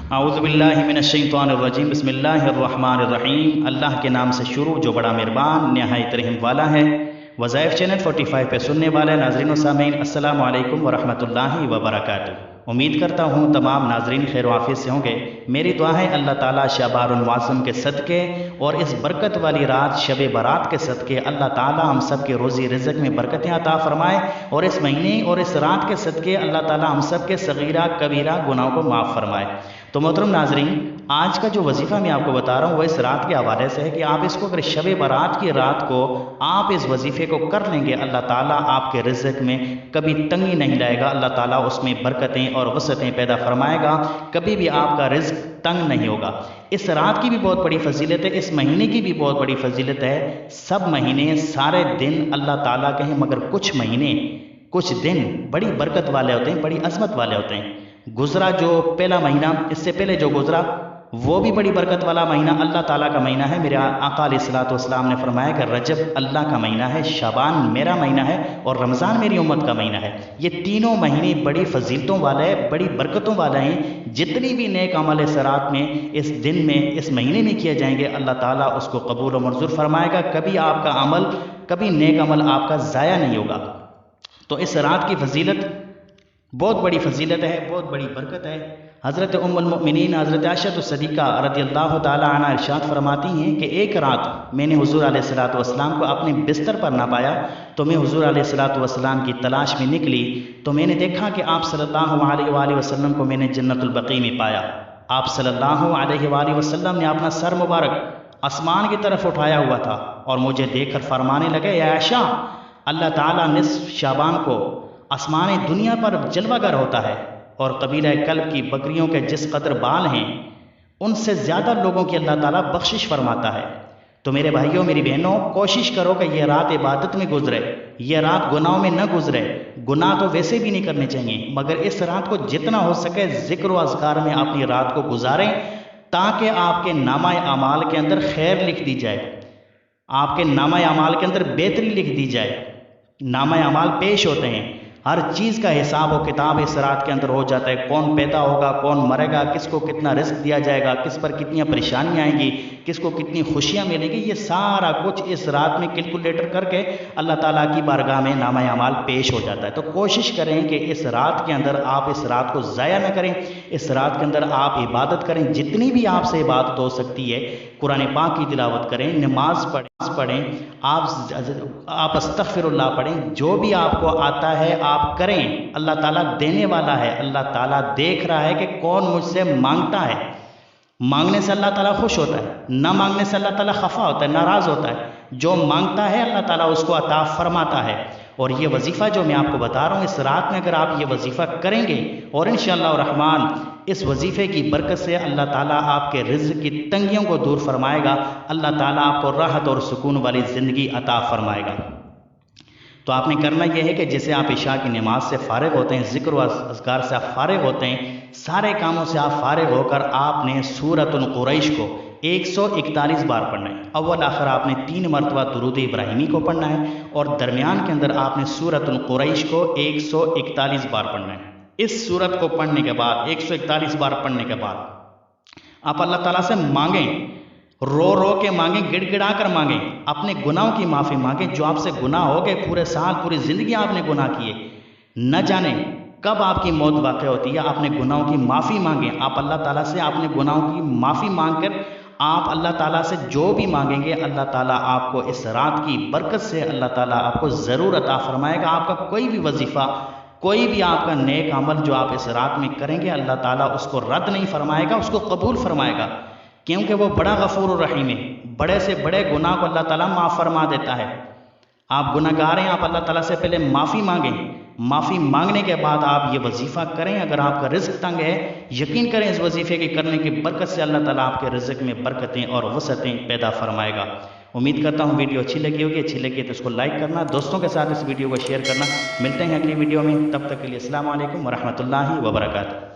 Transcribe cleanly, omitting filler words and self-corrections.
औज़ुबिल्लाहिमिनश्शैतानिर्रजीम बिस्मिल्लाहिर्रहमानिर्रहीम। अल्लाह के नाम से शुरू जो बड़ा मेहरबान नहायत रहम वाला है। वज़ाइफ चैनल 45 पे सुनने वाले नाज़रीन व सामीन, अस्सलामु अलैकुम व रहमतुल्लाहि व बरकातुहू। उम्मीद करता हूँ तमाम नाज़रीन खैर वाफ़ियत से होंगे। मेरी दुआ है अल्लाह ताला शअबानुल मुअज़्ज़म के सदक़े और इस बरकत वाली रात शब बारात के सदक़े अल्लाह ताला हम सब के रोज़ी रिज़्क़ में बरकतें अता फ़रमाए और इस महीने और इस रात के सदक़े अल्लाह ताला हम सब के सगीरा कबीरा गुनाहों को माफ़ फ़रमाए। तो मोहतरम नाज़रीन, आज का जो वजीफ़ा मैं आपको बता रहा हूँ वह इस रात के हवाले से है कि आप इसको अगर शब बारात की रात को आप इस वजीफ़े को कर लेंगे, अल्लाह ताला आपके रिज़्क़ में कभी तंगी नहीं लाएगा। अल्लाह ताला उसमें बरकतें और वसअतें पैदा फरमाएगा, कभी भी आपका रिज़्क़ तंग नहीं होगा। इस रात की भी बहुत बड़ी फजीलत है, इस महीने की भी बहुत बड़ी फजीलत है। सब महीने सारे दिन अल्लाह ताला के हैं, मगर कुछ महीने कुछ दिन बड़ी बरकत वाले होते हैं, बड़ी अज़मत वाले होते हैं। गुज़रा जो पहला महीना, इससे पहले जो गुज़रा वो भी बड़ी बरकत वाला महीना अल्लाह ताला का महीना है। मेरे आका अलैहिस्सलातु वस्सलाम ने फरमाया कि रजब अल्लाह का महीना है, शाबान मेरा महीना है और रमज़ान मेरी उम्मत का महीना है। ये तीनों महीने बड़ी फजीलतों वाले, बड़ी बरकतों वाले हैं। जितनी भी नेक अमल इस रात में, इस दिन में, इस महीने में किए जाएंगे, अल्लाह ताला उसको कबूल और मंजूर फरमाएगा। कभी आपका अमल, कभी नेक अमल आपका ज़ाया नहीं होगा। तो इस रात की फजीलत बहुत बड़ी फजीलत है, बहुत बड़ी बरकत है। हज़रत उम्मुल मोमिनीन हज़रत आयशा सिद्दीक़ा रज़ियल्लाहु ताला अन्हा इरशाद फरमाती हैं कि एक रात मैंने हुज़ूर अलैहिस्सलातु वस्सलाम को अपने बिस्तर पर ना पाया, तो मैं हुज़ूर अलैहिस्सलातु वस्सलाम की तलाश में निकली। तो मैंने देखा कि आप सल्लल्लाहु अलैहि वसल्लम को मैंने जन्नतुल बक़ी में पाया। आप सल्लल्लाहु अलैहि वसल्लम ने अपना सर मुबारक आसमान की तरफ उठाया हुआ था और मुझे देखकर फरमाने लगे, या आयशा, अल्लाह ताला निस्फ़ शाबान को आसमान दुनिया पर जलवागर होता है और कबीला कल्ब की बकरियों के जिस कदर बाल हैं उनसे ज़्यादा लोगों की अल्लाह ताला बख्शिश फरमाता है। तो मेरे भाइयों, मेरी बहनों, कोशिश करो कि यह रात इबादत में गुजरे, यह रात गुनाहों में न गुजरे। गुनाह तो वैसे भी नहीं करने चाहिए, मगर इस रात को जितना हो सके ज़िक्र व अज़कार में अपनी रात को गुजारें, ताकि आपके नामा अमाल के अंदर खैर लिख दी जाए, आपके नामा अमाल के अंदर बेहतरी लिख दी जाए। नामा अमाल पेश होते हैं, हर चीज़ का हिसाब और किताब इस रात के अंदर हो जाता है। कौन पैदा होगा, कौन मरेगा, किसको कितना रिस्क दिया जाएगा, किस पर कितनी परेशानियां आएंगी, किसको कितनी खुशियां मिलेंगी, ये सारा कुछ इस रात में कैलकुलेटर करके अल्लाह ताला की बारगाह में नामा अमाल पेश हो जाता है। तो कोशिश करें कि इस रात के अंदर आप इस रात को ज़ाया न करें, इस रात के अंदर आप इबादत करें, जितनी भी आपसे इबादत हो सकती है। कुरान पाक की तिलावत करें, नमाज पढ़ें, आप अस्तग़फिरुल्लाह पढ़ें, जो भी आपको आता है आप करें। अल्लाह ताला देने वाला है, अल्लाह ताला देख रहा है कि कौन मुझसे मांगता है। मांगने से अल्लाह ताला खुश होता है, ना मांगने से अल्लाह ताला खफा होता है, नाराज़ होता है। जो मांगता है अल्लाह ताला उसको अता फरमाता है। और ये वजीफ़ा जो मैं आपको बता रहा हूँ, इस रात में अगर आप ये वजीफ़ा करेंगे और इंशाअल्लाह रहमान इस वजीफ़े की बरकत से अल्लाह ताला आपके रिज़्क़ की तंगियों को दूर फरमाएगा, अल्लाह ताला आपको राहत और सुकून वाली ज़िंदगी अता फरमाएगा। तो आपने करना यह है कि जैसे आप इशा की नमाज से फ़ारिग होते हैं, ज़िक्र व अज़कार से आप फ़ारिग होते हैं, सारे कामों से आप फ़ारिग होकर आपने सूरतुल कुरैश को 141 बार पढ़ना है। अव्वल आखिर आपने 3 मरतबा दुरूद इब्राहिमी को पढ़ना है और दरमियान के अंदर आपने सूरतुल कुरैश को 141 बार पढ़ना है। इस सूरत को पढ़ने के बाद, 141 बार पढ़ने के बाद आप अल्लाह ताला से मांगें, रो रो के मांगें, गिड़गिड़ा कर मांगें, अपने गुनाहों की माफ़ी मांगें। जो आपसे गुनाह हो गए, पूरे साल पूरी ज़िंदगी आपने गुनाह किए, न जाने कब आपकी मौत वाक़ होती है, आपने गुनाहों की माफ़ी मांगें। आप अल्लाह ताला से आपने गुनाहों की माफ़ी मांग कर आप अल्लाह ताला से जो भी मांगेंगे, अल्लाह ताला आपको इस रात की बरकत से अल्लाह ताला आपको ज़रूर अता फरमाएगा। आपका कोई भी वजीफ़ा, कोई भी आपका नेक अमल जो आप इस रात में करेंगे, अल्लाह ताला उसको रद्द नहीं फरमाएगा, उसको कबूल फरमाएगा, क्योंकि वो बड़ा गफूर रहीम है। बड़े से बड़े गुनाह को अल्लाह ताला माफ़ फरमा देता है। आप गुनाहगार हैं, आप अल्लाह ताला से पहले माफ़ी मांगें, माफ़ी मांगने के बाद आप ये वजीफ़ा करें। अगर आपका रिज़्क़ तंग है, यकीन करें इस वजीफ़े के करने की बरकत से अल्लाह ताला आपके रिज़्क़ में बरकतें और वसअतें पैदा फरमाएगा। उम्मीद करता हूँ वीडियो अच्छी लगी होगी। अच्छी लगी तो इसको लाइक करना, दोस्तों के साथ इस वीडियो को शेयर करना। मिलते हैं अगली वीडियो में, तब तक के लिए अस्सलामु अलैकुम व रहमतुल्लाहि व बरकातुहू।